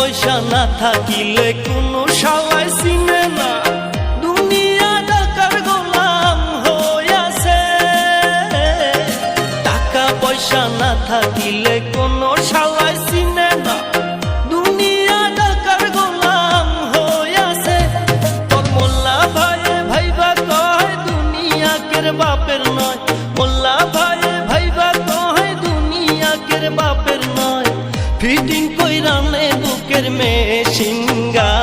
পয়সা না থাকিলে কোনো শালায় চিনে না, দুনিয়া টাকার গোলাম হইয়াছে। টাকা পয়সা না থাকিলে কোনো শালায় চিনে না, দুনিয়া টাকার গোলাম হইয়াছে। তোর মোল্লা ভাইয়ে ভাইবা কয় দুনিয়া কের বাপের নয়, মোল্লা ভাইয়ে ভাইবা কয় দুনিয়া কের বাপের নয়। ফিটিং কইরা নে বুকের মেশিন গান,